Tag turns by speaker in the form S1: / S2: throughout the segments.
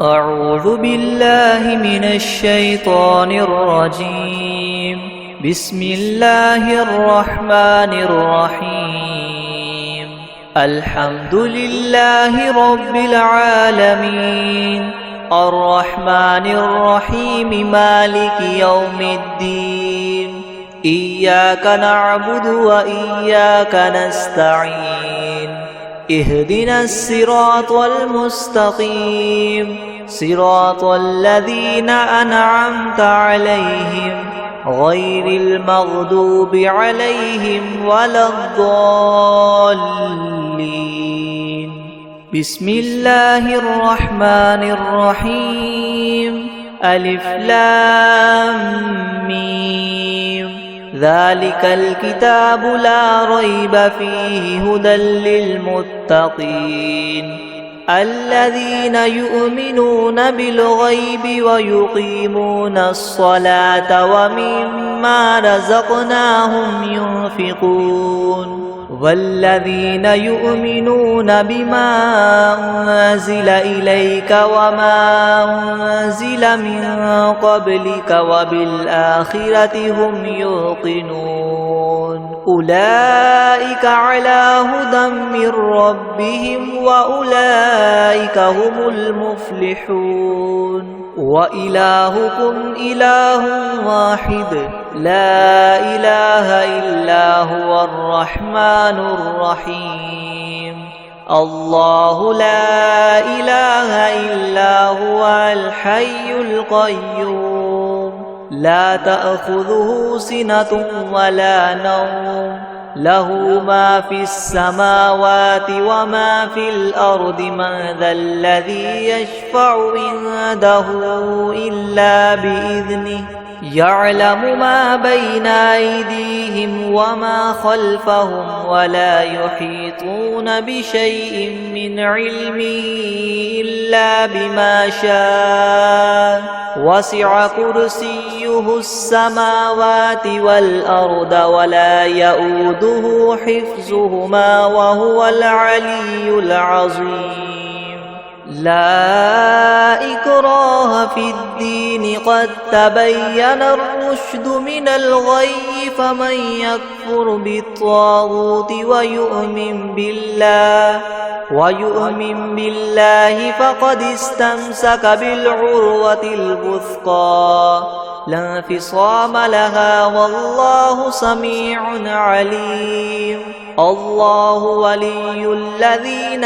S1: أعوذ بالله من الشيطان الرجيم. بسم الله الرحمن الرحيم. الحمد لله رب العالمين، الرحمن الرحيم، مالك يوم الدين. إياك نعبد وإياك نستعين. اهدنا الصراط المستقيم، صراط الذين أنعمت عليهم غير المغضوب عليهم ولا الضالين. بسم الله الرحمن الرحيم. ألف لام ميم. ذلك الكتاب لا ريب فيه هدى للمتقين الذين يؤمنون بالغيب ويقيمون الصلاة ومما رزقناهم ينفقون والذين يؤمنون بما أنزل إليك وما أنزل من قبلك وبالآخرة هم يوقنون أولئك على هدى من ربهم وأولئك هم المفلحون. وإلهكم إله واحد لا إله إلا هو الرحمن الرحيم. الله لا إله إلا هو الحي القيوم لا تأخذه سنة ولا نوم له ما في السماوات وما في الأرض. من ذا الذي يشفع عنده إلا بإذنه يعلم ما بين أيديهم وما خلفهم ولا يحيطون بشيء من علمه إلا بما شاء. وسع كرسيه السماوات والأرض ولا يؤوده حفظهما وهو العلي العظيم. لا إكراه في الدين قد تبين الرشد من الغي. فمن يكفر بالطاغوت ويؤمن بالله فقد استمسك بالعروة الوثقى لا انفصام لها والله سميع عليم. الله ولي الذين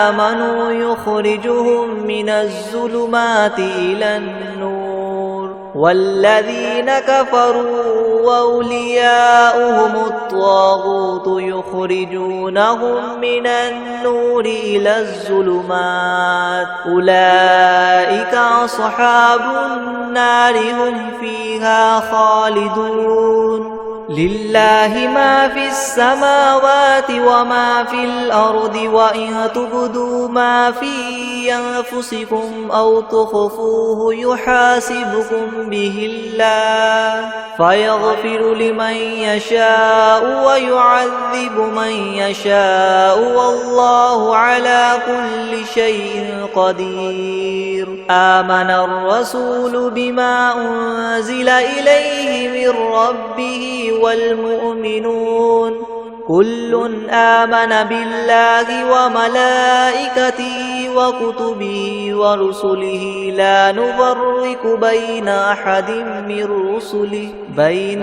S1: آمنوا يخرجهم من الظلمات إلى النور والذين كفروا وأولياؤهم الطاغوت يخرجونهم من النور إلى الظلمات. أولئك أصحاب النار هم فيها خالدون. لله ما في السماوات وما في الأرض وإن تبدوا ما في أنفسكم أو تخفوه يحاسبكم به الله فيغفر لمن يشاء ويعذب من يشاء والله على كل شيء قدير. آمن الرسول بما أنزل إليه من ربه والمؤمنون كل آمن بالله وملائكته وكتبه ورسله لا نفرق بين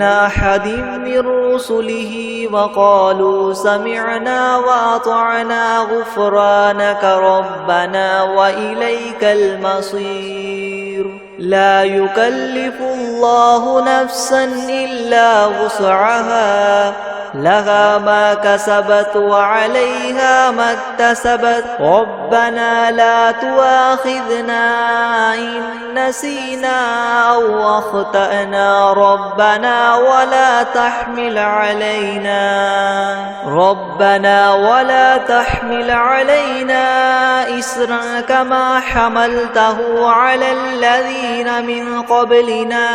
S1: أحد من رسله وقالوا سمعنا وأطعنا غفرانك ربنا وإليك المصير. لا يكلف الله نفسا إلا وسعها لها ما كسبت وعليها ما اكتسبت. ربنا لا تؤاخذنا إن نسينا أو أخطأنا ربنا ولا تحمل علينا إسرا كما حملته على الذين من قبلنا.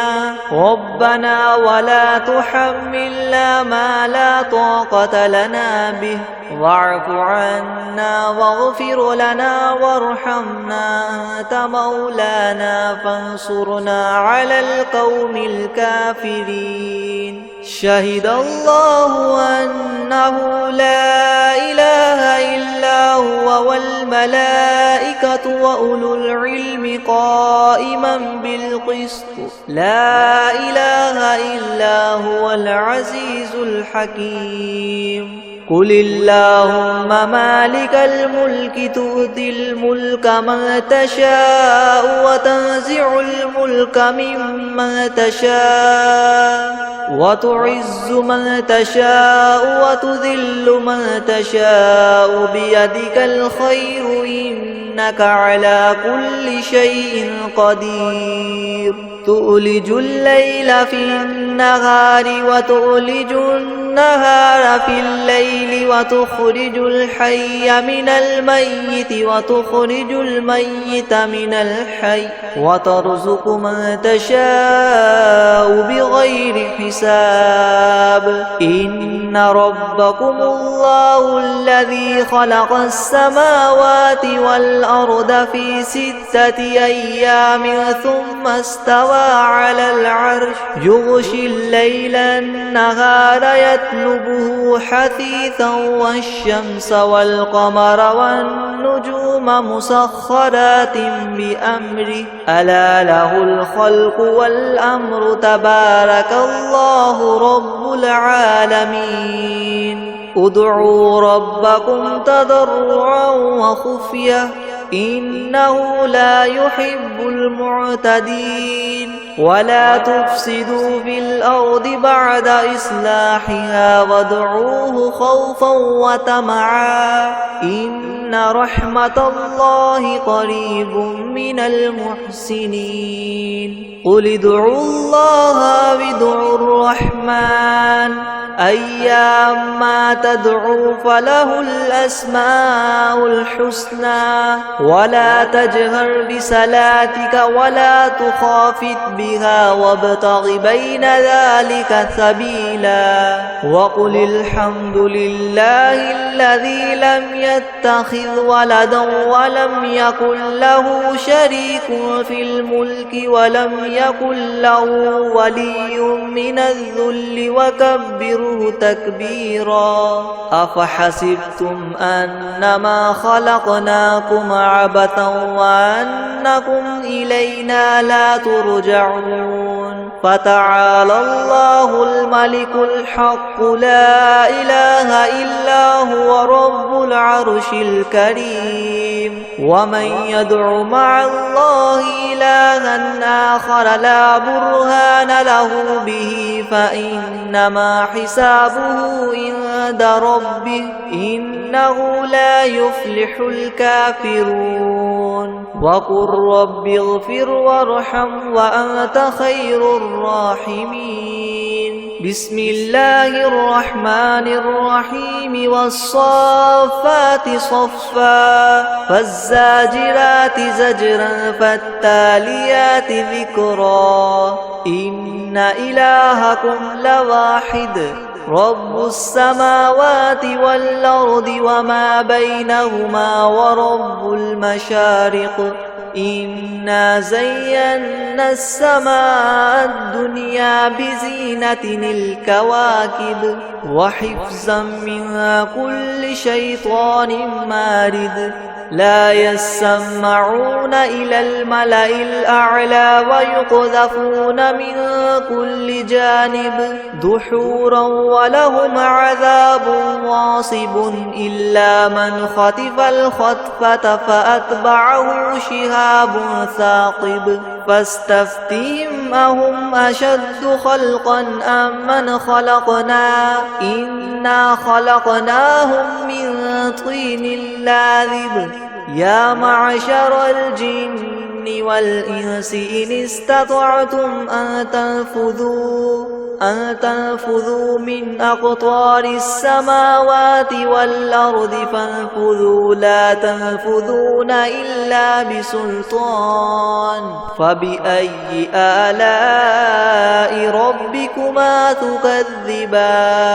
S1: ربنا ولا تحملنا ما لا لا طاقة لنا به واعف عنا واغفر لنا وارحمنا أنت مولانا فانصرنا على القوم الكافرين شهد الله أنه لا إله إلا هو والملائكة وأولو العلم قائما بالقسط لا إله إلا هو العزيز الحكيم قل اللهم مالك الملك تؤتي الملك من تشاء وتنزع الملك ممن تشاء وتعز من تشاء وتذل من تشاء بيدك الخير إنك على كل شيء قدير تؤلج الليل في النهار وتؤلج النهار في الليل وتخرج الحي من الميت وتخرج الميت من الحي وترزق من تشاء بغير حساب إن ربكم الله الذي خلق السماوات والأرض في 6 أيام ثم استوى على العرش يغشي الليل النهار يطلبه حثيثا والشمس والقمر والنجوم مسخرات بأمره ألا له الخلق والأمر تبارك الله رب العالمين ادعوا ربكم تضرعا وخفية إنه لا يحب المعتدين ولا تفسدوا في الأرض بعد إصلاحها وادعوه خوفا وطمعا إن رحمة الله قريب من المحسنين قل ادعوا الله وادعوا الرحمن أيما تدعوا فله الأسماء الحسنى ولا تجهر بصلاتك ولا تخافت بها وابتغ بين ذلك سبيلا وقل الحمد لله الذي لم يتخذ ولدا ولم يكن له شريك في الملك ولم يكن له ولي من الذل وكبره تكبيرا أفحسبتم أنما خلقناكم عبثا وأنكم إلينا لا ترجعون فتعالى الله الملك الحق لا إله إلا هو رب العرش الكريم ومن يدع مع الله إلها آخر لا برهان له به فإنما حسابه عند ربه إنه لا يفلح الكافرون وقل رب اغفر وارحم وأنت خير الراحمين بسم الله الرحمن الرحيم والصافات صفا فالزاجرات زجرا فالتاليات ذكرا إن إلهكم لواحد رب السماوات والأرض وما بينهما ورب المشارق إنا زينا السماء الدنيا بزينة الكواكب وحفظا من كل شيطان مارد لا يسمعون إلى الملأ الأعلى ويقذفون من كل جانب دحورا ولهم عذاب واصب إلا من خطف الخطفة فأتبعه شهاب ثاقب فاستفتهم أهم أشد خلقا أم من خلقنا إنا خلقناهم من طين لازب يا معشر الجن والإنس إن استطعتم أن تنفذوا من أقطار السماوات والأرض فانفذوا لا تنفذون إلا بسلطان فبأي آلاء ربكما تكذبان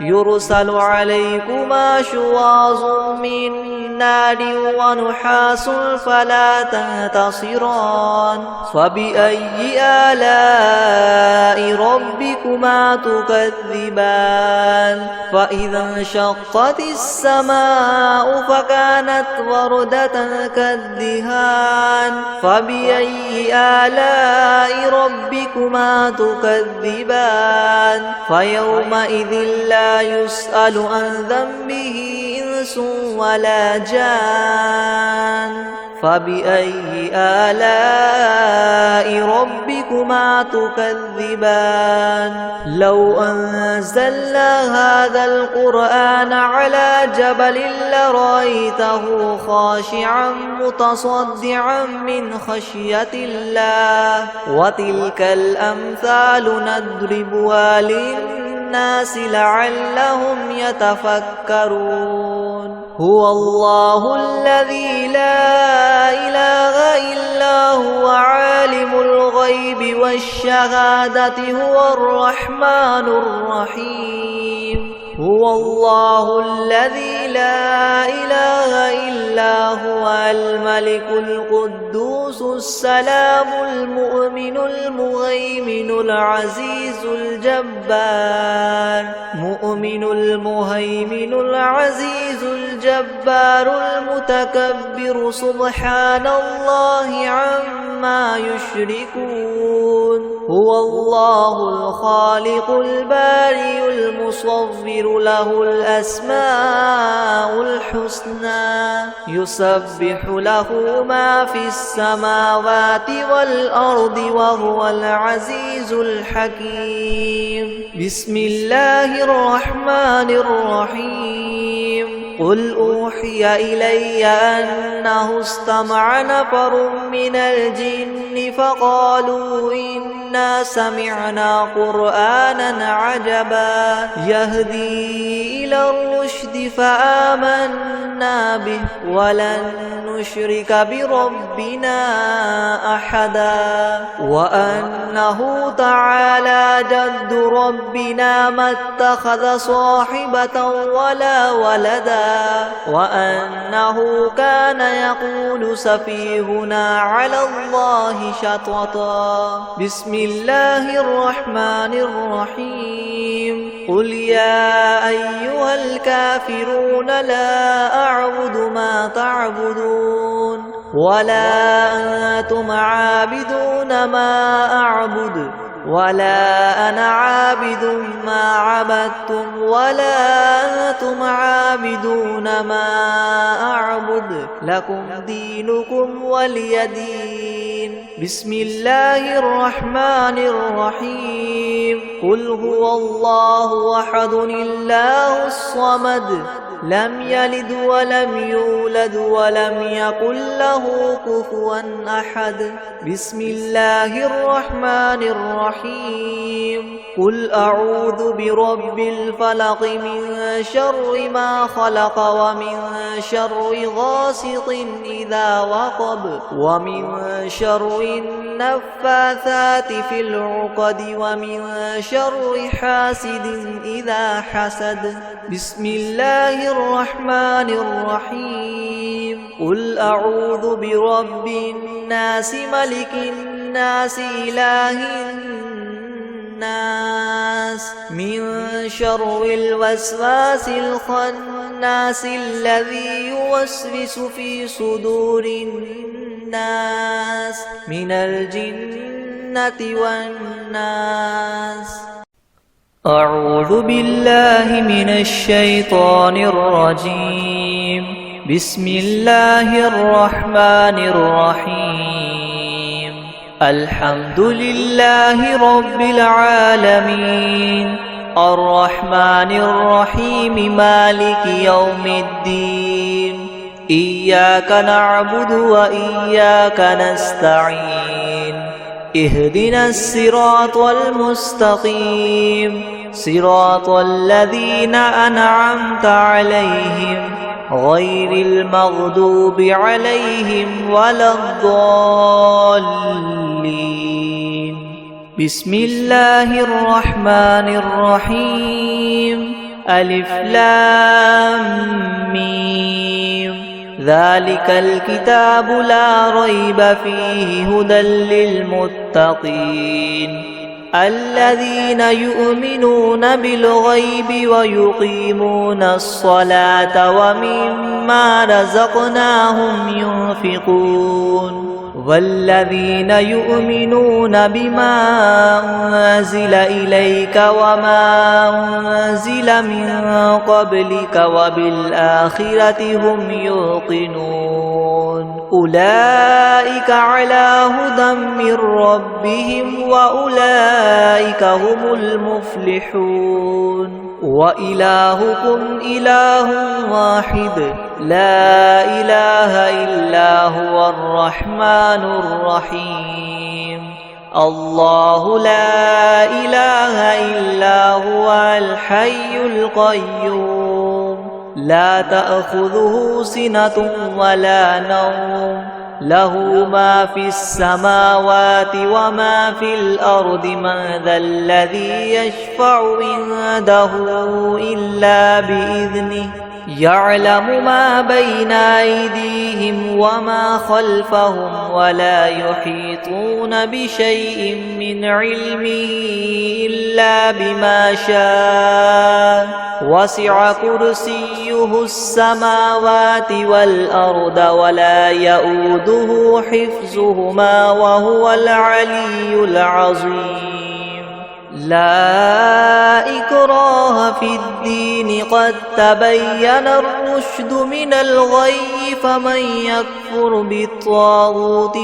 S1: يرسل عليكما شواظ من نار ونحاس فلا تنتصران فبأي آلاء ربكما تكذبان فإذا انشقت السماء فكانت وردة كالدهان فبأي آلاء ربكما تكذبان فيومئذ لا يسأل عن ذنبه إنس ولا جان فبأي آلاء ربكما تكذبان لو أنزلنا هذا القرآن على جبل لرأيته خاشعا متصدعا من خشية الله وتلك الأمثال نضربها للناس لعلهم يتفكرون هو الله الذي لا إله إلا هو عالم الغيب والشهادة هو الرحمن الرحيم هو الله الذي لا إله إلا هو الملك القدوس السلام المؤمن المهيمن العزيز الجبار مؤمن المهيمن العزيز الجبار المتكبر سبحان الله عما يشركون هو الله الخالق البارئ المصور له الأسماء الحسنى يسبح له ما في السماوات والأرض وهو العزيز الحكيم بسم الله الرحمن الرحيم قل أوحي إلي أنه استمع نفر من الجن فقالوا إنا سمعنا قرآنا عجبا يهدي إلى الرشد فآمنا به ولن نشرك بربنا أحدا وأنه تعالى جد ربنا ما اتخذ صاحبة ولا ولدا وأنه كان يقول سفيهنا على الله شططا بسم الله الرحمن الرحيم قل يا أيها الكافرون لا أعبد ما تعبدون ولا أنتم عابدون ما أعبد ولا أنا عابد ما عبدتم ولا أنتم عابدون ما أعبد لكم دينكم ولي دين بسم الله الرحمن الرحيم قل هو الله أحد الله الصمد لم يلد ولم يولد ولم يكن له كفوا أحد بسم الله الرحمن الرحيم قل أعوذ برب الفلق من شر ما خلق ومن شر غاسق إذا وقب ومن شر النفاثات في العقد ومن شر حاسد إذا حسد بسم الله الرحمن الرحيم قل أعوذ برب الناس ملك الناس إله الناس من شر الوسواس الخناس الذي يوسوس في صدور الناس من الجنة والناس أعوذ بالله من الشيطان الرجيم بسم الله الرحمن الرحيم الحمد لله رب العالمين الرحمن الرحيم مالك يوم الدين إياك نعبد وإياك نستعين اهدنا الصراط المستقيم صراط الذين أنعمت عليهم غير المغضوب عليهم ولا الضالين. بسم الله الرحمن الرحيم. ألف لام ميم. ذلك الكتاب لا ريب فيه هدى للمتقين الذين يؤمنون بالغيب ويقيمون الصلاة ومما رزقناهم ينفقون والذين يؤمنون بما أنزل إليك وما أنزل من قبلك وبالآخرة هم يوقنون أولئك على هدى من ربهم وأولئك هم المفلحون. وإلهكم إله واحد لا إله إلا هو الرحمن الرحيم. الله لا إله إلا هو الحي القيوم لا تأخذه سنة ولا نوم له ما في السماوات وما في الأرض من ذا الذي يشفع عنده إلا بإذنه يعلم ما بين أيديهم وما خلفهم ولا يحيطون بشيء من علمه إلا بما شاء وسع كرسيه السماوات والأرض ولا يؤوده حفظهما وهو العلي العظيم. لا إكراه في الدين قد تبين الرشد من الغي فمن يكفر بالطاغوت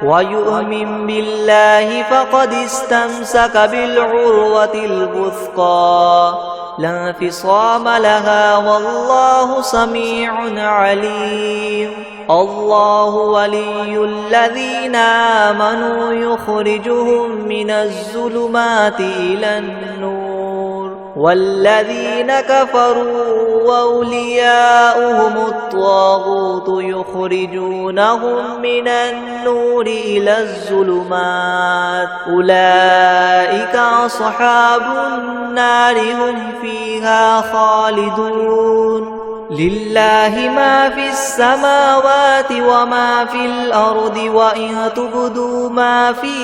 S1: ويؤمن بالله فقد استمسك بالعروة الوثقى لا انفصام لها والله سميع عليم. الله ولي الذين آمنوا يخرجهم من الظلمات إلى النور والذين كفروا أولياؤهم الطاغوت يخرجونهم من النور إلى الظلمات أولئك أصحاب النار هم فيها خالدون. لله ما في السماوات وما في الأرض وإن تبدوا ما في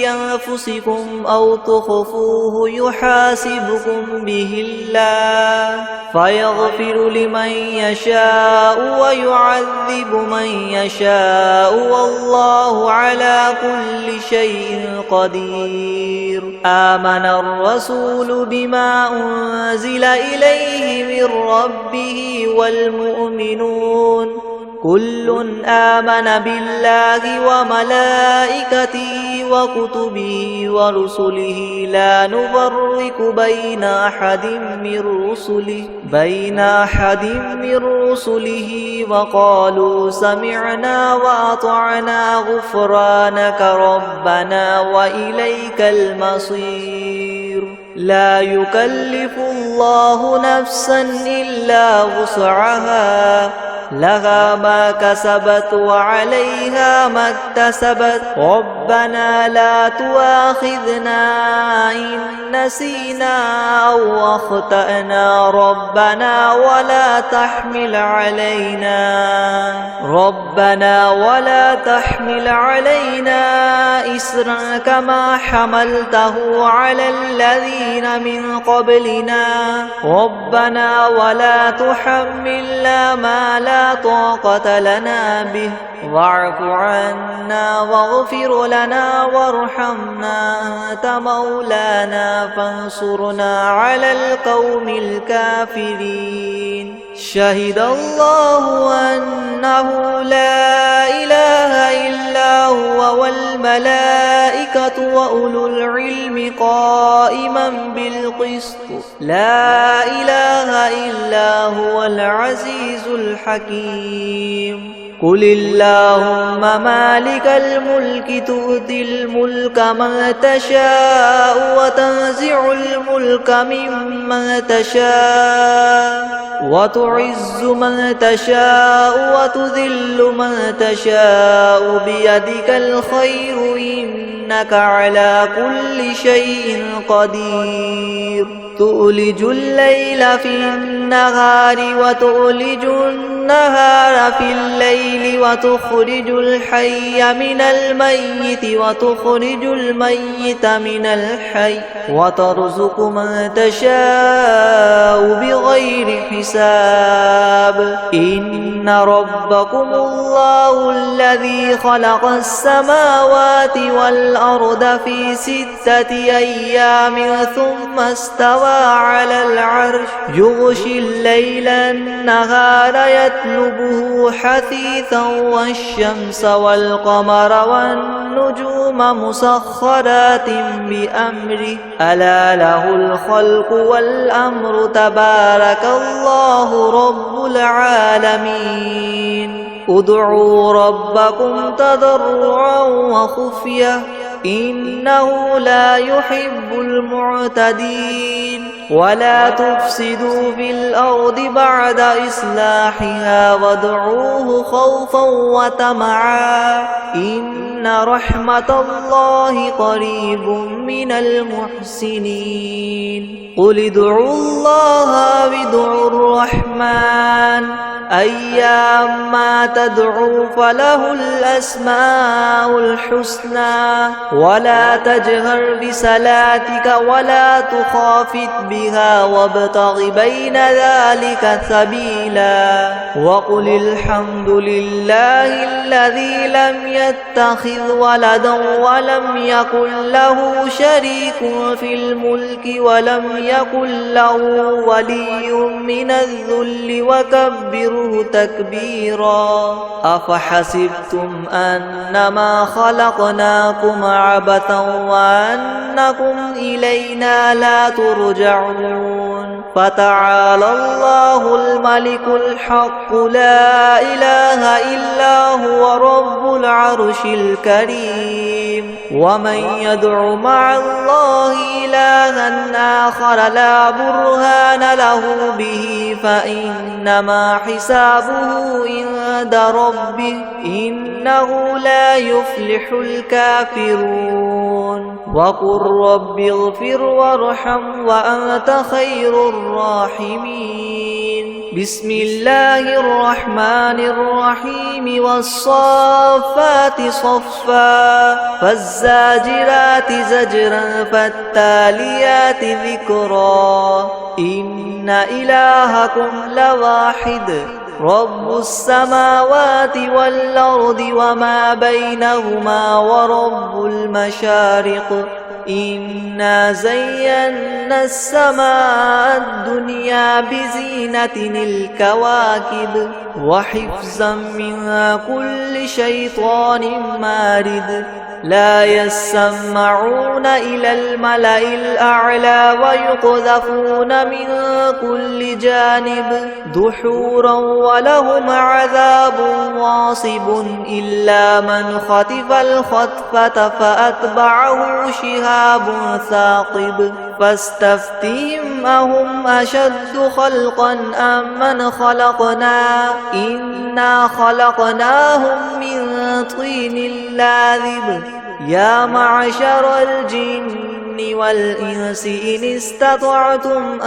S1: أنفسكم أو تخفوه يحاسبكم به الله فيغفر لمن يشاء ويعذب من يشاء والله على كل شيء قدير. آمن الرسول بما أنزل إليه من ربه والمؤمنون كل آمن بالله وملائكته وكتبه ورسله لا نفرق بين أحد من رسله وقالوا سمعنا وأطعنا غفرانك ربنا وإليك المصير. لا يكلف الله نفسا إلا وسعها لها ما كسبت وعليها ما اكتسبت ربنا لا تؤاخذنا إن نسينا أو أخطأنا ربنا ولا تحمل علينا إسرا كما حملته على الذين من قبلنا ربنا ولا تحملنا ما لا طاقة لنا به واعف عنا واغفر لنا وارحمنا أنت مولانا فانصرنا على القوم الكافرين. شهد الله أنه لا إله إلا هو والملائكة وأولو العلم قائما بالقسط لا إله إلا هو العزيز الحكيم قل اللهم مالك الملك تؤتي الملك من تشاء وتنزع الملك ممن تشاء وتعز من تشاء وتذل من تشاء بيدك الخير إنك على كل شيء قدير تؤلج الليل في النهار وتؤلج النهار في الليل وتخرج الحي من الميت وتخرج الميت من الحي وترزق من تشاء بغير حساب إن ربكم الله الذي خلق السماوات والأرض في 6 أيام ثم استوى على العرش يغشي الليل النهار يطلبه حثيثا والشمس والقمر والنجوم مسخرات بأمره ألا له الخلق والأمر تبارك الله رب العالمين ادعوا ربكم تضرعا وخفية إنه لا يحب المعتدين ولا تفسدوا في الأرض بعد إصلاحها وادعوه خوفا وطمعا إن رحمة الله قريب من المحسنين قل ادعوا الله وادعوا الرحمن أيما تدعوا فله الأسماء الحسنى ولا تجهر بصلاتك ولا تخافت بها وابتغ بين ذلك سبيلا وقل الحمد لله الذي لم يتخذ ولدا ولم يكن له شريك في الملك ولم يكن له ولي من الذل وكبره تكبيرا أفحسبتم أنما خلقناكم عبثا وأنكم إلينا لا ترجعون فتعالى الله الملك الحق لا إله إلا هو رب العرش الكريم ومن يدع مع الله إلها آخر لا برهان له به فإنما حسابه عند ربه إنه لا يفلح الكافرون وقل رب اغفر وارحم وأنت خير الراحمين بسم الله الرحمن الرحيم والصافات صفا فالزاجرات زجرا فالتاليات ذكرا إن إلهكم لواحد رب السماوات والأرض وما بينهما ورب المشارق إنا زينا السماء الدنيا بزينة الكواكب وحفظا من كل شيطان مارد لا يسمعون إلى الملأ الأعلى ويقذفون من كل جانب دحورا ولهم عذاب واصب إلا من خطف الخطفة فأتبعه شهاب ثاقب فاستفتهم أهم أشد خلقا أم من خلقنا إنا خلقناهم من طين لاذب يا معشر الجن والإنس إن استطعتم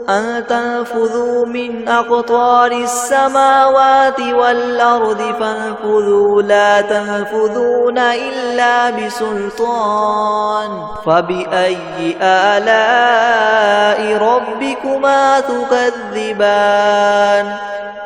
S1: أن تنفذوا من أقطار السماوات والأرض فانفذوا لا تنفذون إلا بسلطان فبأي آلاء ربكما تكذبان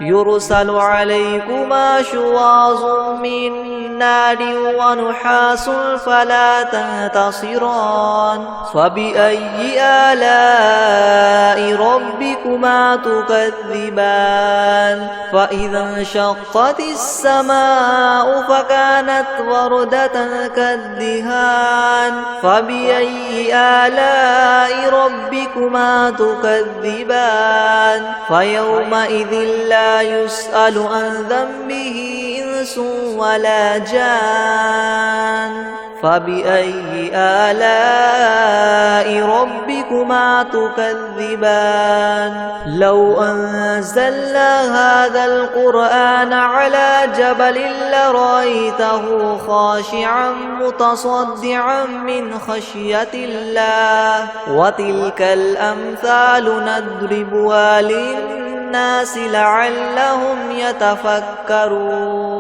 S1: يرسل عليكما شواظ من نار ونحاس فلا تنتصران فبأي آلاء ربكما تكذبان فإذا انشقت السماء فكانت وردة كالدهان فبأي آلاء ربكما تكذبان فيومئذ لا يسأل عن ذنبه إنس ولا جان فبأي آلاء ربكما تكذبان لو أنزلنا هذا القرآن على جبل لرأيته خاشعا متصدعا من خشية الله وتلك الأمثال نضربها للناس لعلهم يتفكرون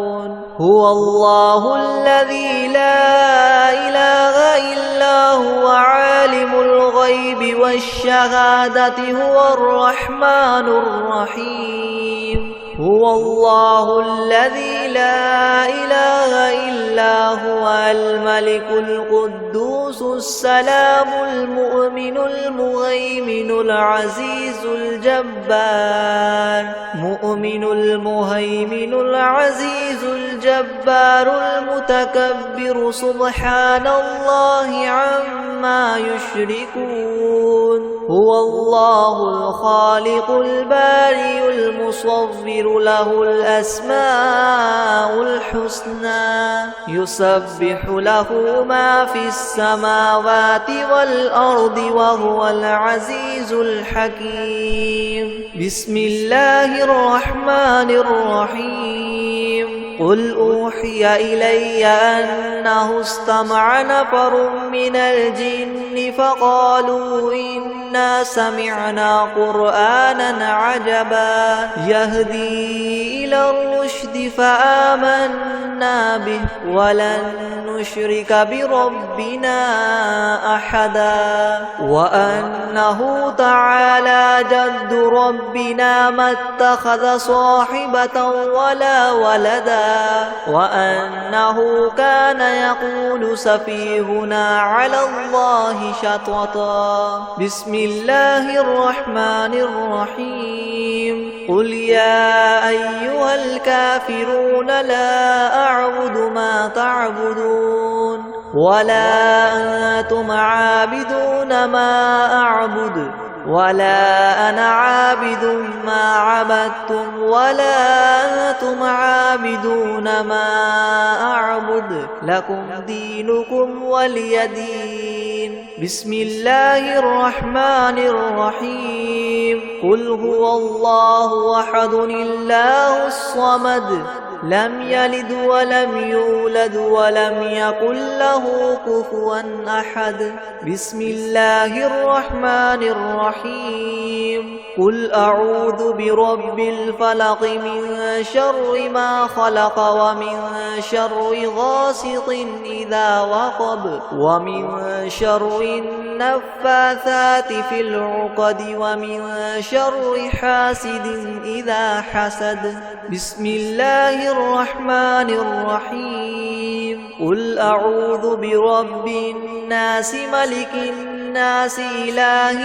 S1: هو الله الذي لا إله إلا هو عالم الغيب والشهادة هو الرحمن الرحيم هو الله الذي لا إله إلا هو الملك القدوس السلام المؤمن المهيمن العزيز الجبار مؤمن المهيمن العزيز الجبار المتكبر سبحان الله عما يشركون هو الله الخالق البارئ المصور له الأسماء الحسنى يسبح له ما في السماوات والأرض وهو العزيز الحكيم بسم الله الرحمن الرحيم قل أوحي إلي أنه استمع نفر من الجن فقالوا إنا سمعنا قرآنا عجبا يهدي إلى الرشد فآمنا به ولن نشرك بربنا أحدا وأنه تعالى جد ربنا ما اتخذ صاحبة ولا ولدا وأنه كان يقول سفيهنا على الله شططا بسم الله الرحمن الرحيم قل يا أيها الكافرون لا أعبد ما تعبدون ولا أنتم عابدون ما أعبد ولا أنا عابد ما عبدتم ولا أنتم عابدون ما أعبد لكم دينكم ولي دين بسم الله الرحمن الرحيم قل هو الله أحد الله الصمد لم يلد ولم يولد ولم يكن له كفوا أحد بسم الله الرحمن الرحيم قل أعوذ برب الفلق من شر ما خلق ومن شر غاسق إذا وقب ومن شر النفاثات في العقد ومن شر حاسد إذا حسد بسم الله الرحمن الرحيم قل أعوذ برب الناس ملك الناس إله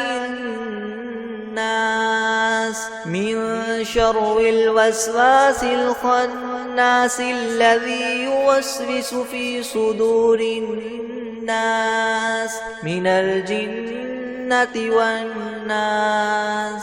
S1: الناس من شر الوسواس الخناس الذي يوسوس في صدور الناس من الجنة والناس